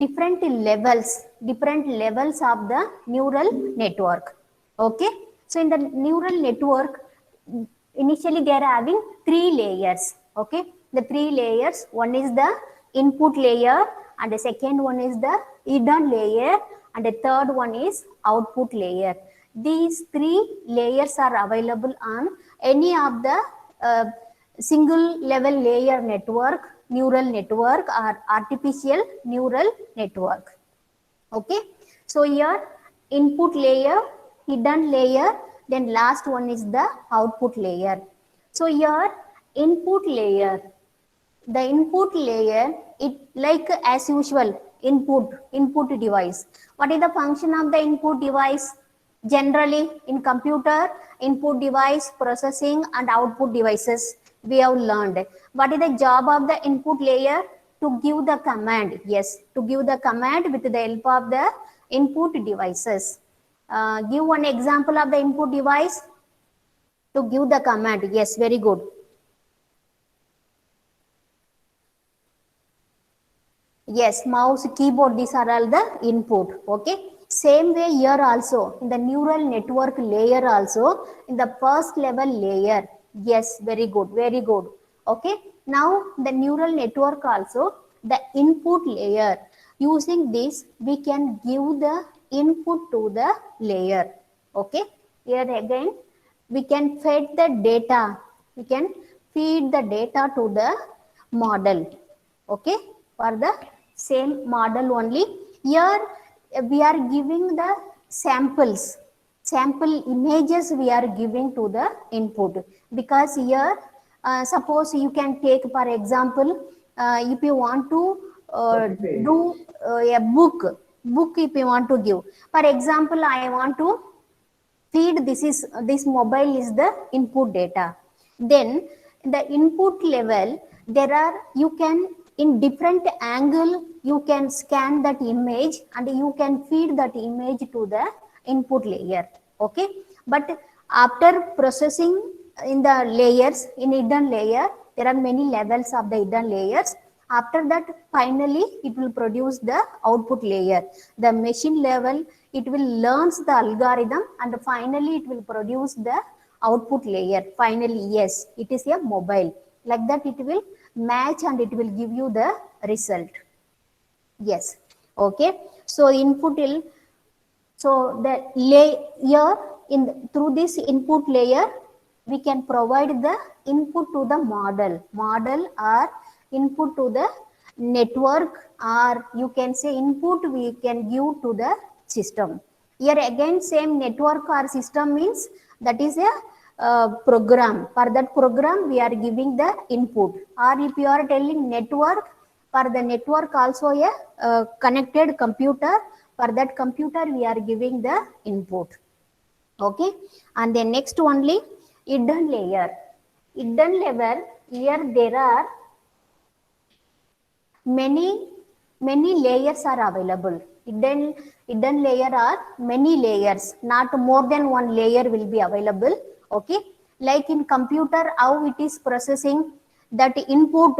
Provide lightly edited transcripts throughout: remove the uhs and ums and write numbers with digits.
different levels of the neural network. Okay, so in the neural network, initially they are having three layers. Okay, the three layers, one is the input layer, and the second one is the hidden layer, and the third one is output layer. These three layers are available on any of the single level layer network, neural network, or artificial neural network. Okay, so here input layer, hidden layer, then last one is the output layer. So here input layer, the input layer, it like as usual input device. What is the function of the input device? Generally in computer, input device, processing and output devices we have learned. What is the job of the input layer? To give the command. Yes, to give the command with the help of the input devices. Give one example of the input device to give the command. Yes, very good. Yes, mouse, keyboard, these are all the input. Okay, same way here also in the neural network layer also, in the first level layer. Yes, very good, very good. Okay, now the neural network also, the input layer, using this we can give the input to the layer. Okay, here again we can feed the data, we can feed the data to the model. Okay, for the same model only. Here we are giving the sample images we are giving to the input, because here suppose you can take for example, if you want to do a book if you want to give, for example I want to feed, this mobile is the input data. Then the input level, there are, you can in different angle you can scan that image and you can feed that image to the input layer. Okay, but after processing in the layers, in hidden layer, there are many levels of the hidden layers. After that finally it will produce the output layer, the machine level, it will learns the algorithm and finally it will produce the output layer. Finally, yes, it is a mobile, like that it will match and it will give you the result. Yes, okay, so input will, so the layer, in through this input layer we can provide the input to the model or input to the network, or you can say input we can give to the system. Here again same network or system means that is a program. For that program we are giving the input, or if you are telling network, for the network also a connected computer, for that computer we are giving the input. Okay, and then next only hidden layer. Hidden layer, here there are many layers are available. Hidden layer are many layers, not more than one layer will be available. Okay, like in computer how it is processing that input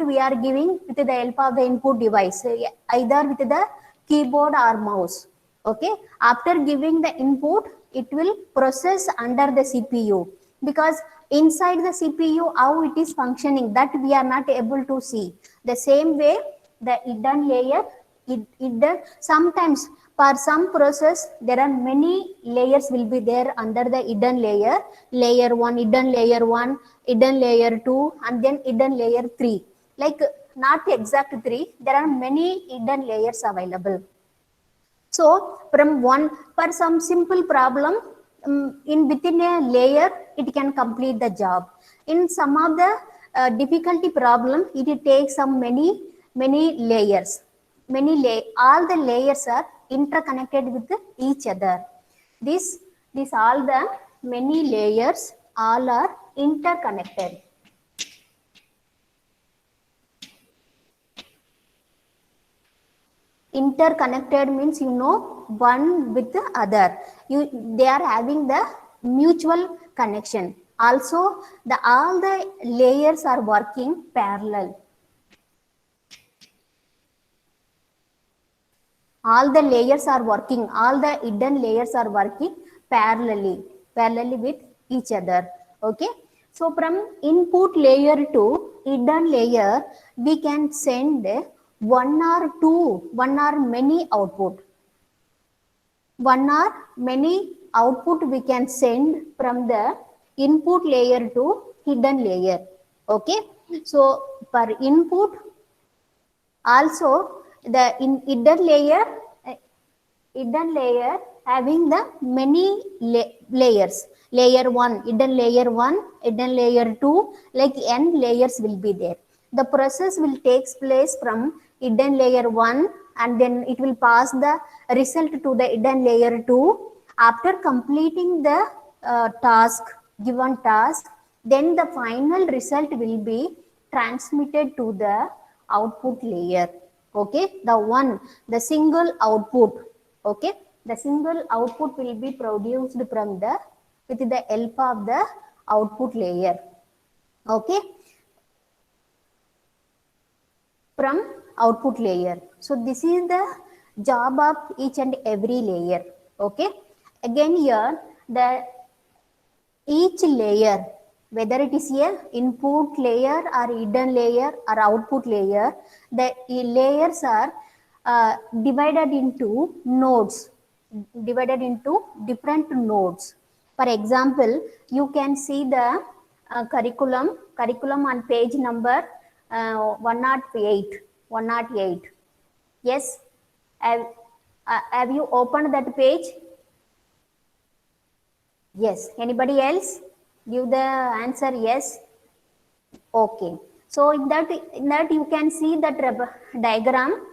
we are giving with the help of the input device, either with the keyboard or mouse. Okay, after giving the input it will process under the CPU, because inside the CPU how it is functioning that we are not able to see. The same way the hidden layer, hidden, sometimes for some process there are many layers will be there under the hidden layer. Layer 1, hidden layer 1, hidden layer 2, and then hidden layer 3, like not exact 3, there are many hidden layers available. So from one, for some simple problem, in within a layer it can complete the job. In some of the difficulty problem it takes some many layers, all the layers are interconnected with each other. This all the many layers all are interconnected. Interconnected means, you know, one with the other, they are having the mutual connection. Also the all the layers are working parallel. All the layers are working, all the hidden layers are working parallelly with each other. Okay, so from input layer to hidden layer we can send one or many output, one or many output we can send from the input layer to hidden layer. Okay, so per input also the hidden layer having the many layers, layer 1 hidden layer 1 hidden layer 2, like n layers will be there. The process will takes place from hidden layer 1 and then it will pass the result to the hidden layer 2. After completing the given task, then the final result will be transmitted to the output layer. Okay, the single output. Okay, the single output will be produced from the with the help of the output layer. Okay, from output layer. So this is the job of each and every layer. Okay, again here the each layer, whether it is a input layer or hidden layer or output layer, the layers are divided into nodes, divided into different nodes. For example, you can see the curriculum on page number 108. 108. Yes, have you opened that page? Yes. Anybody else? Give the answer yes. Okay. So in that you can see that diagram.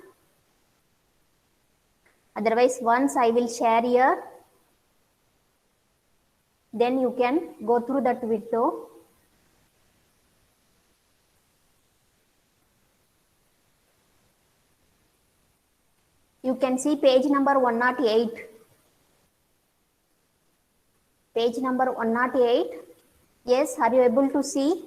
Otherwise, once I will share here, then you can go through that video. You can see page number 108. Page number 108. Yes, are you able to see?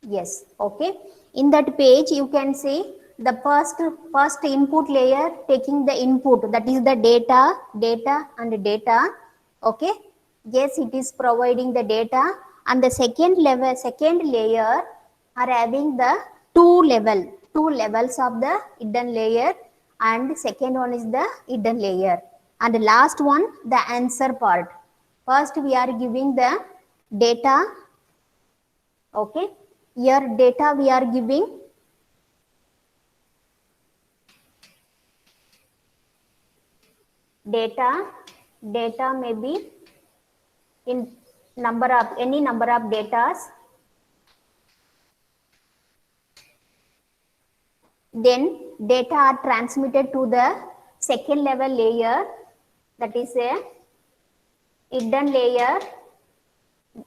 Yes, okay. In that page, you can see the first input layer taking the input, that is the data and data. Okay. Yes, it is providing the data, and the second layer are having the two levels of the hidden layer, and second one is the hidden layer, and the last one the answer part. First we are giving the data. Okay, here data we are giving data may be in any number of datas. Then data are transmitted to the second level layer, that is a hidden layer.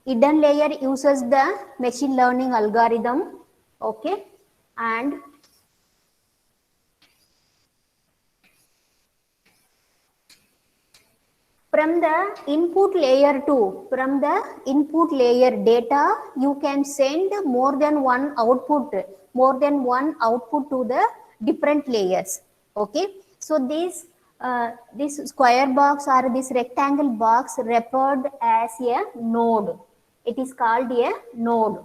Hidden layer uses the machine learning algorithm. Okay, and from the input layer data, you can send more than one output to the different layers. Okay, so this square box or this rectangle box referred as a node. It is called a node.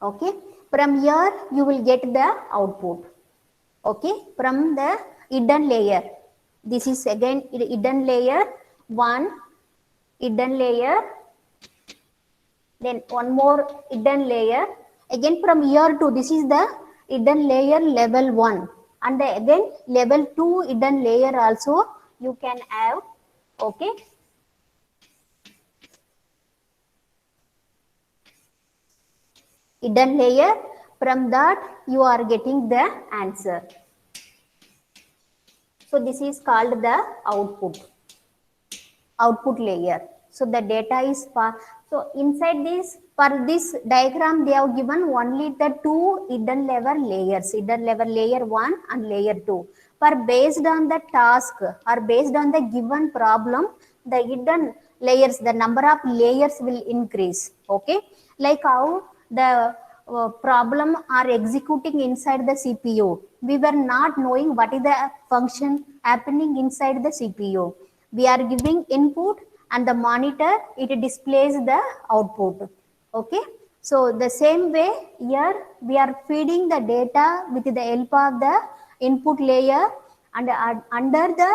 Okay, from here you will get the output. Okay, from the hidden layer. This is again hidden layer 1, hidden layer, then one more hidden layer. Again from here to this is the hidden layer level 1, and again level 2 hidden layer also you can have. Okay, hidden layer, from that you are getting the answer. So this is called the output layer. So the data is so inside this, for this diagram they have given only the two hidden level layers, hidden level layer 1 and layer 2. For based on the task or based on the given problem, the hidden layers, the number of layers will increase. Okay, like how the problem are executing inside the CPU. We were not knowing what is the function happening inside the CPU. We are giving input and the monitor, it displays the output. Okay, so the same way here we are feeding the data with the help of the input layer, and under the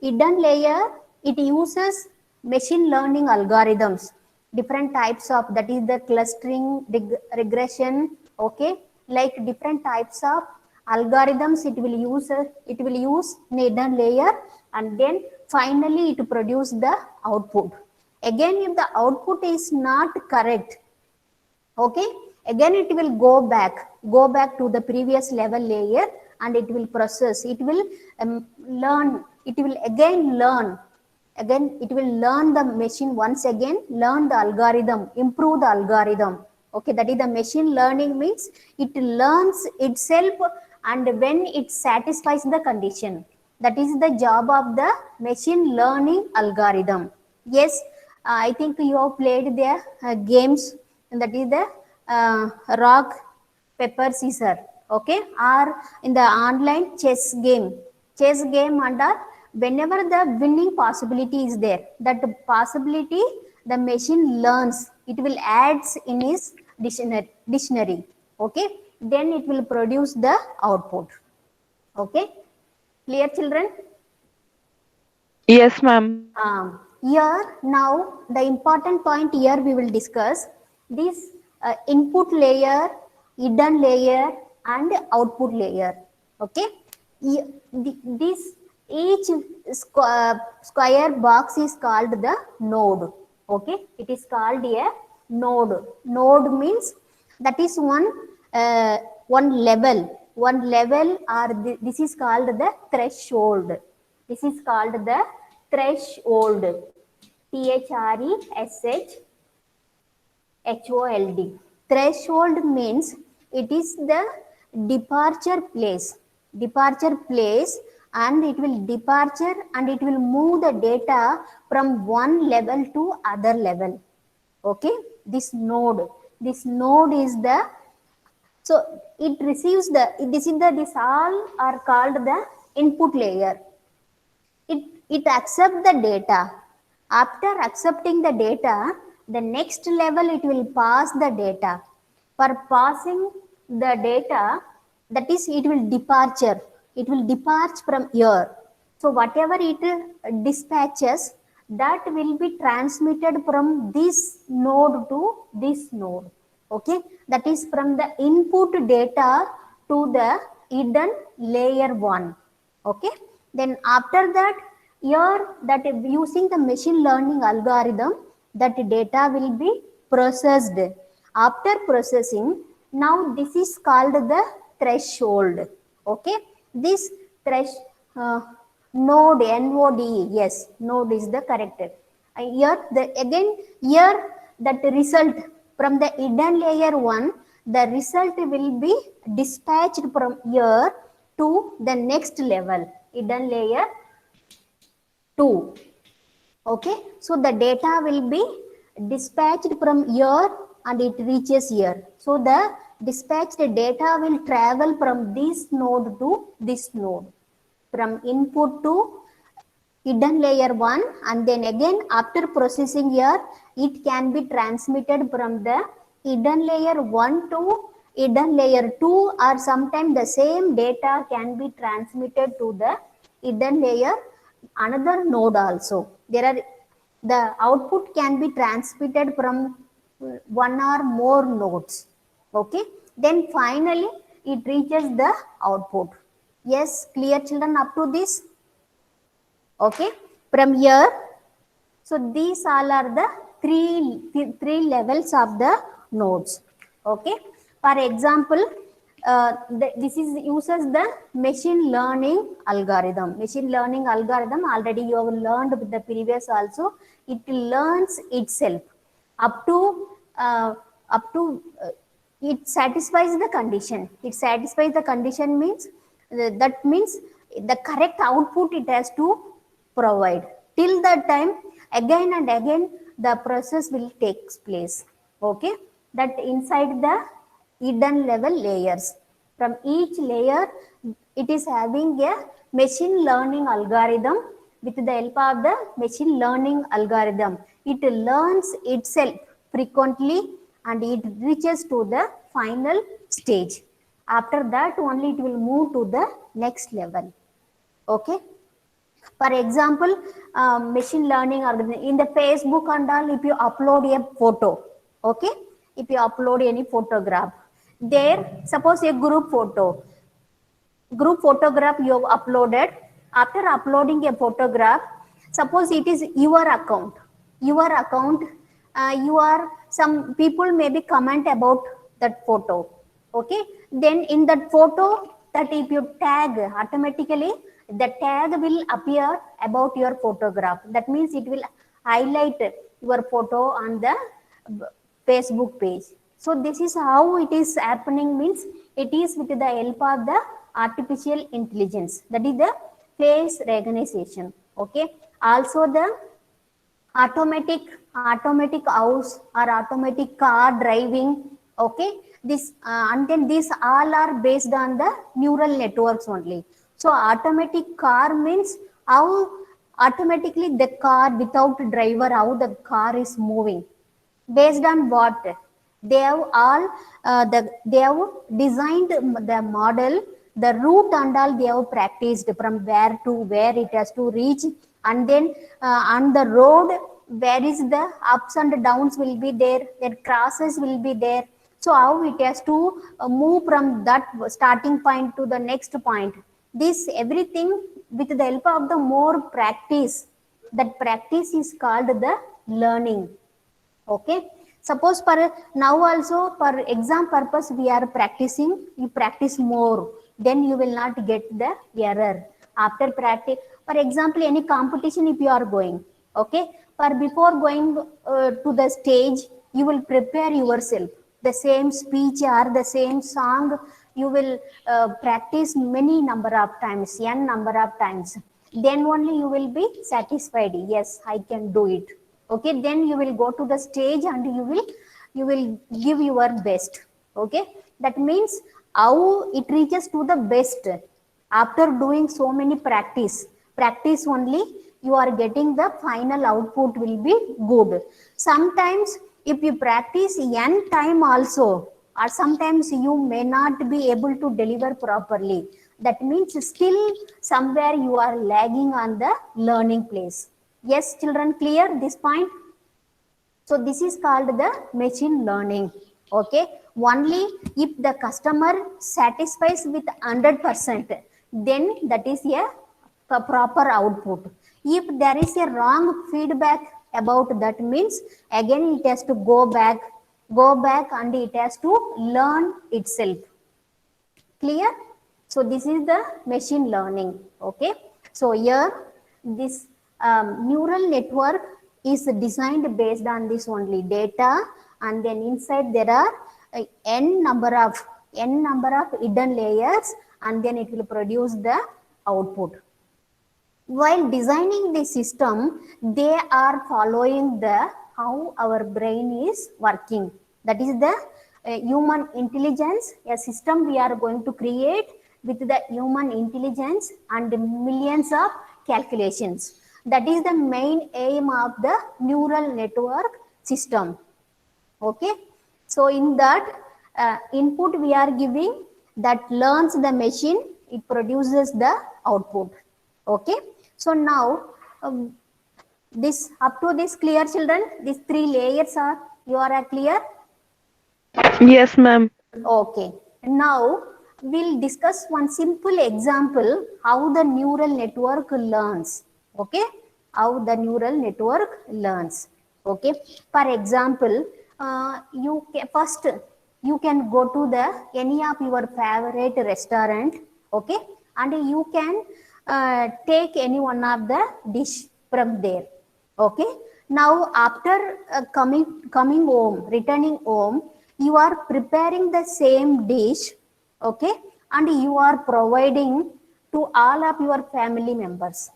hidden layer it uses machine learning algorithms, different types of, that is the clustering, regression. Okay, like different types of algorithms it will use in hidden layer, and then finally it produce the output. Again, if the output is not correct, okay, again it will go back to the previous level layer, and it will process, it will learn, it will again it will learn the machine, once again learn the algorithm, improve the algorithm. Okay, that is the machine learning, means it learns itself, and when it satisfies the condition, that is the job of the machine learning algorithm. Yes, I think you have played the games, and that is the rock paper scissor. Okay, or in the online chess game, and whenever the winning possibility is there, that possibility the machine learns, it will adds in his dictionary. Okay, then it will produce the output. Okay, clear children? Yes, ma'am. Here now the important point here we will discuss this input layer, hidden layer, and output layer. Okay, this each square box is called the node. Okay, it is called a node. Node means that is one level, or this is called the threshold. This is called the threshold. threshold. Threshold means it is the departure place. Departure place, and it will departure and it will move the data from one level to other level. Okay, this node is the, so it receives the, this all are called the input layer. It accepts the data. After accepting the data, the next level it will pass the data. For passing the data, that is it will depart from here. So whatever it dispatches, that will be transmitted from this node to this node. Okay, that is from the input data to the hidden layer 1. Okay, then after that, here that using the machine learning algorithm, that data will be processed. After processing, now this is called the threshold. Okay, this thresh node, node, yes, node is the correct. Here the again, here that result from the hidden layer 1, the result will be dispatched from here to the next level, hidden layer 2. Okay, so the data will be dispatched from here and it reaches here. So the dispatched data will travel from this node to this node, from input to hidden layer 1, and then again after processing here, it can be transmitted from the hidden layer 1 to hidden layer 2, or sometimes the same data can be transmitted to the hidden layer another node also. There are, the output can be transmitted from one or more nodes. Okay, then finally it reaches the output. Yes, clear children up to this? Okay, from here, so these all are the three levels of the nodes. Okay, for example, this is uses the machine learning algorithm. Machine learning algorithm already you have learned with the previous also. It learns itself up to it satisfies the condition. It satisfies the condition means that means the correct output it has to provide. Till that time, again and again the process will take place. Okay, that inside the hidden level layers, from each layer it is having a machine learning algorithm. With the help of the machine learning algorithm, it learns itself frequently and it reaches to the final stage. After that only it will move to the next level. Okay, for example, machine learning algorithm in the Facebook and all, if you upload a photo, okay, if you upload any photograph there, suppose a group photograph you have uploaded. After uploading a photograph, suppose it is your account, you are, some people maybe comment about that photo. Okay, then in that photo, that if you tag, automatically the tag will appear about your photograph. That means it will highlight your photo on the Facebook page. So this is how it is happening, means it is with the help of the artificial intelligence, that is the face recognition. Okay, also the automatic house or automatic car driving. Okay, this and then these all are based on the neural networks only. So automatic car means how automatically the car without driver, how the car is moving. Based on what? They have all they have designed the model, the route and all they have practiced from where to where it has to reach. And then on the road, where is the ups and downs will be there, their crosses will be there. So how it has to move from that starting point to the next point. This everything with the help of the more practice, that practice is called the learning. Okay, suppose for now also for exam purpose we are practicing, you practice more, then you will not get the error. After practice, for example, any competition if you are going, okay, for before going to the stage, you will prepare yourself, the same speech or the same song, you will practice many number of times, n number of times. Then only you will be satisfied, yes, I can do it. Okay, then you will go to the stage and you will give your best. Okay, that means how it reaches to the best. After doing so many practice only, you are getting the final output will be good. Sometimes if you practice n time also, or sometimes you may not be able to deliver properly, that means still somewhere you are lagging on the learning place. Yes, children, clear this point? So this is called the machine learning. Okay, only if the customer satisfies with 100%, then that is a proper output. If there is a wrong feedback about that, means again it has to go back and it has to learn itself. Clear? So this is the machine learning. Okay, so here this neural network is designed based on this only data, and then inside there are n number of hidden layers, and then it will produce the output. While designing the system, they are following the how our brain is working. That is the human intelligence, a system we are going to create with the human intelligence and millions of calculations. That is the main aim of the neural network system. Okay, so in that input we are giving, that learns the machine, it produces the output. Okay, so now this up to this clear, children? These three layers are, you are clear? Yes, ma'am. Okay, now we'll discuss one simple example how the neural network learns. Okay, how the neural network learns. Okay, for example, first you can go to the any of your favorite restaurant. Okay, and you can take any one of the dish from there. Okay, now after coming home, returning home, you are preparing the same dish. Okay, and you are providing to all of your family members.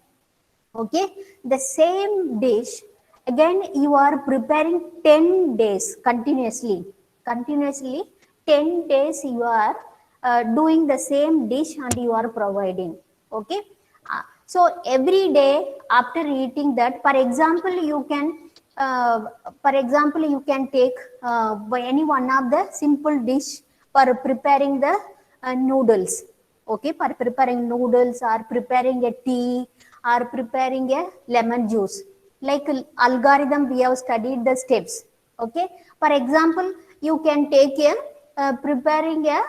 Okay, the same dish again you are preparing 10 days continuously 10 days you are doing the same dish and you are providing. Okay. So every day after eating that, for example you can take by any one of the simple dish for preparing the noodles. Okay, for preparing noodles or preparing a tea or preparing a lemon juice, like algorithm we have studied the steps. Okay, for example you can take a preparing a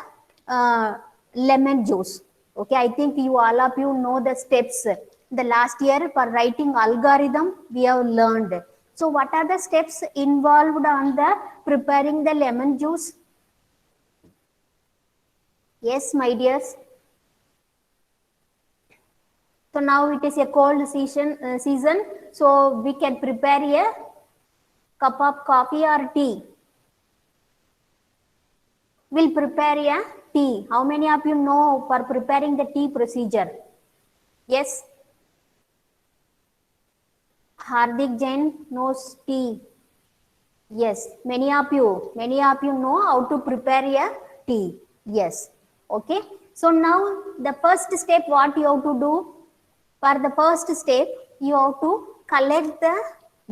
uh, lemon juice. Okay, I think you all of you know the steps. The last year for writing algorithm we have learned. So what are the steps involved on the preparing the lemon juice? Yes, my dears. So now it is a cold season, so we can prepare a cup of coffee or tea. We'll prepare a tea. How many of you know for preparing the tea procedure? Yes. Hardik Jain knows tea. Yes, many of you know how to prepare a tea. Yes. Okay. So now the first step, what you have to do? For the first step, you have to collect the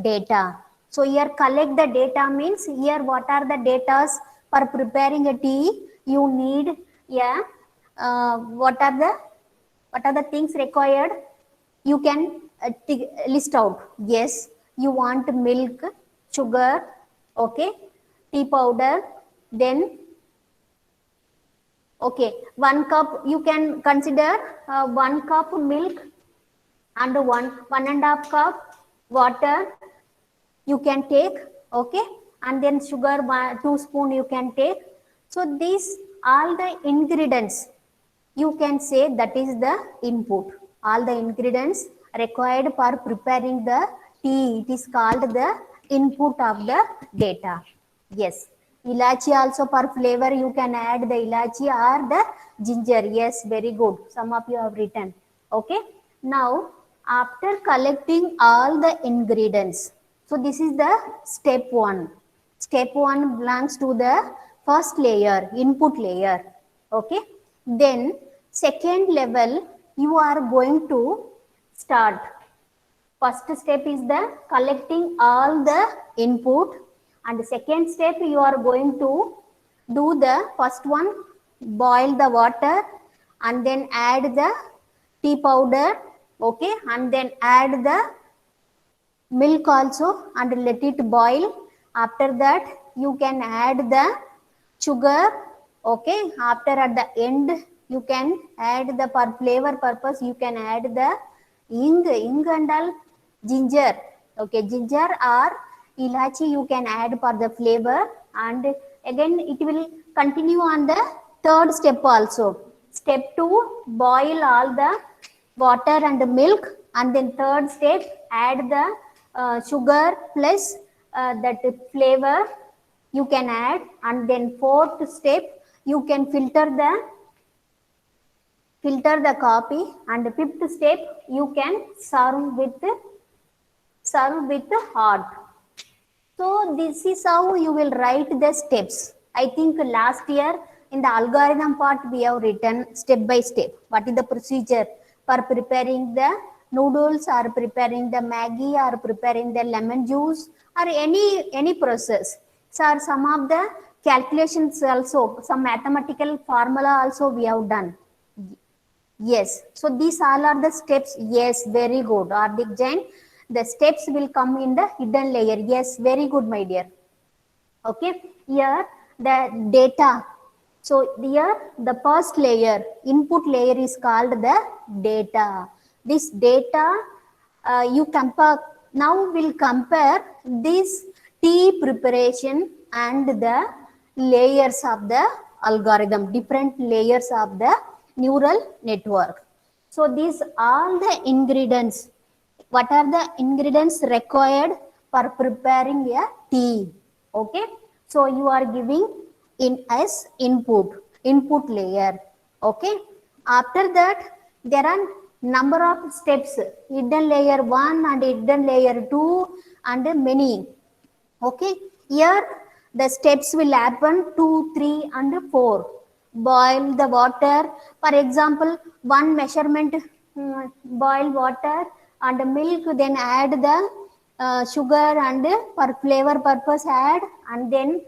data. So here collect the data means here what are the data for preparing a tea? You need what are the things required? You can list out. Yes, you want milk, sugar, okay, tea powder, then okay, 1 cup. You can consider 1 cup milk and one and a half cup water you can take. Okay, and then sugar 2 spoon you can take. So these all the ingredients you can say that is the input. All the ingredients required for preparing the tea, it is called the input of the data. Yes. Ilachi also for flavor you can add the ilachi or the ginger. Yes, very good. Some of you have written. Okay. Now, after collecting all the ingredients, so this is the step 1. Step 1 belongs to the first layer, input layer. Okay. Then second level, you are going to start. First step is the collecting all the input, and the second step you are going to do the first one, boil the water and then add the tea powder. Okay, and then add the milk also and let it boil. After that you can add the sugar. Okay, after at the end you can add the for flavor purpose you can add the ing and all ginger. Okay, ginger or ilachi you can add for the flavor, and again it will continue on the third step also. Step 2, boil all the water and milk, and then third step add the sugar plus that flavor you can add, and then fourth step you can filter the coffee, and fifth step you can serve with hot. So this is how you will write the steps. I think last year in the algorithm part we have written step by step. What is the procedure for preparing the noodles or preparing the Maggi or preparing the lemon juice or any process. So some of the calculations also, some mathematical formula also we have done. Yes. So these all are the steps. Yes, very good. Hardik Jain. The steps will come in the hidden layer. Yes, very good, my dear. Okay. Here the data. So here the first layer, input layer is called the data. This data you compare. Now we'll compare this tea preparation and the layers of the algorithm, different layers of the neural network. So these all the ingredients. What are the ingredients required for preparing a tea? Okay. So you are giving in as input layer. Okay. After that there are number of steps, hidden layer 1 and hidden layer 2 and many. Okay, here the steps will happen 2, 3 and 4. Boil the water, for example, one measurement, boil water and milk, then add the sugar and for flavor purpose add, and then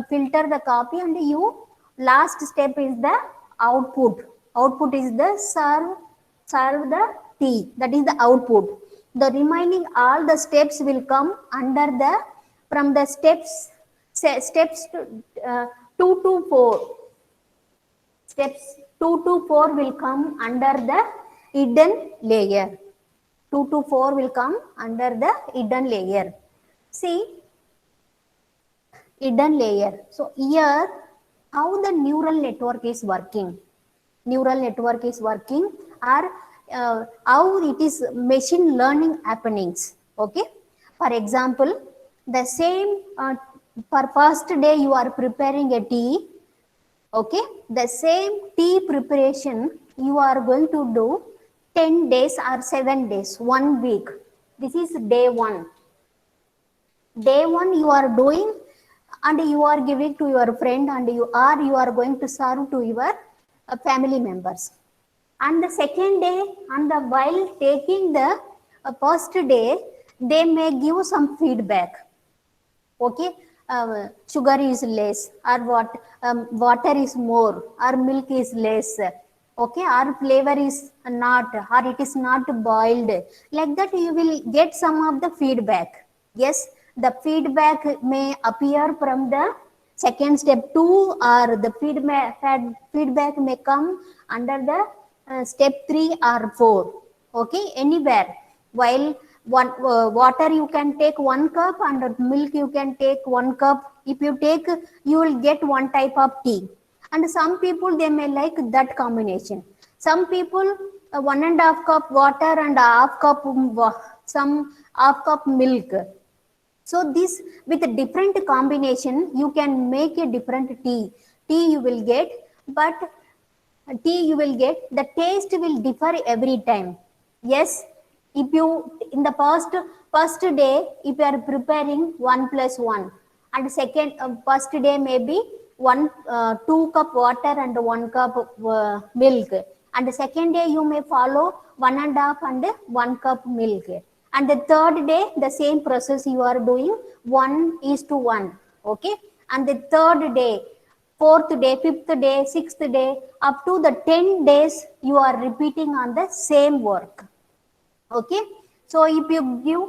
filter the coffee, and you last step is the output is the serve the tea, that is the output. The remaining all the steps will come under the from the steps to, 2 to 4, steps 2 to 4 will come under the hidden layer. 2 to 4 will come under the hidden layer. See, hidden layer. So here how the neural network is working. Neural network is working, or how it is machine learning happenings. Okay, for example, the same for first day you are preparing a tea. Okay, the same tea preparation you are going to do 10 days or 7 days, 1 week. This is day 1. Day 1 you are doing and you are giving to your friend, and you are going to serve to your family members. And the second day, and the while taking the first day, they may give some feedback. Okay, sugar is less, or water is more, or milk is less. Okay, or flavor is not, or it is not boiled. Like that you will get some of the feedback. Yes, the feedback may appear from the second step 2, or the feedback may come under the step 3 or 4. Okay, anywhere. While water you can take 1 cup and milk you can take 1 cup. If you take, you will get one type of tea. And some people, they may like that combination. Some people 1.5 cup water and half cup some half cup milk. So this, with a different combination, you can make a different tea. Tea you will get, but the taste will differ every time. Yes, if you in the first day, if you are preparing 1 plus 1, and second first day maybe 2 cup water and 1 cup milk, and the second day you may follow 1.5 and 1 cup milk, and the third day the same process you are doing 1:1. Okay, and the third day, fourth day, fifth day, sixth day, up to the 10 days you are repeating on the same work. Okay, so if you give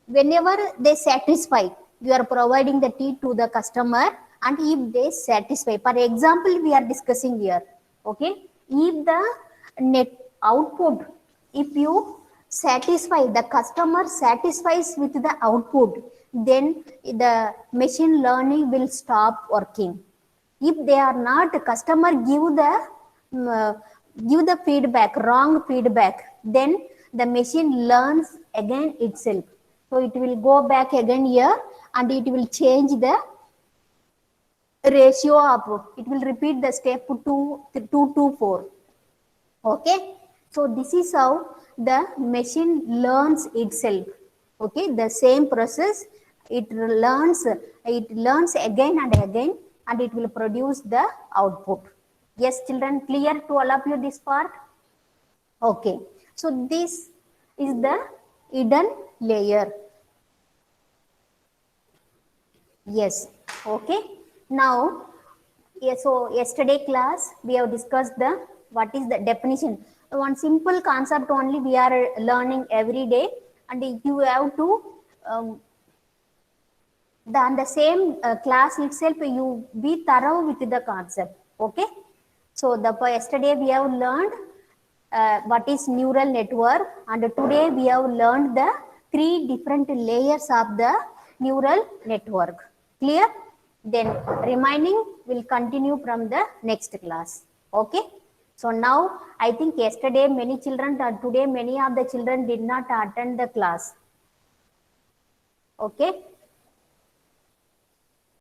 whenever they satisfy, you are providing the tea to the customer, and if they satisfy, for example we are discussing here. Okay, if the net output, if you satisfy, the customer satisfies with the output, then the machine learning will stop working. If they are not, customer give the feedback, wrong feedback, then the machine learns again itself. So it will go back again here, and it will change the ratio of, it will repeat the step 2 to 4. Okay, so this is how the machine learns itself. Okay, the same process, it learns again and again, and it will produce the output. Yes children, clear to all of you this part? Okay, so this is the hidden layer. Yes, okay. Now, yes, so yesterday class we have discussed the what is the definition. One simple concept only we are learning every day, and you have to on the same class itself you be thorough with the concept. Okay, so for yesterday we have learned what is neural network, and today we have learned the 3 different layers of the neural network. Clear? Then remaining will continue from the next class. Okay, so now I think yesterday many children, today many of the children did not attend the class. Okay,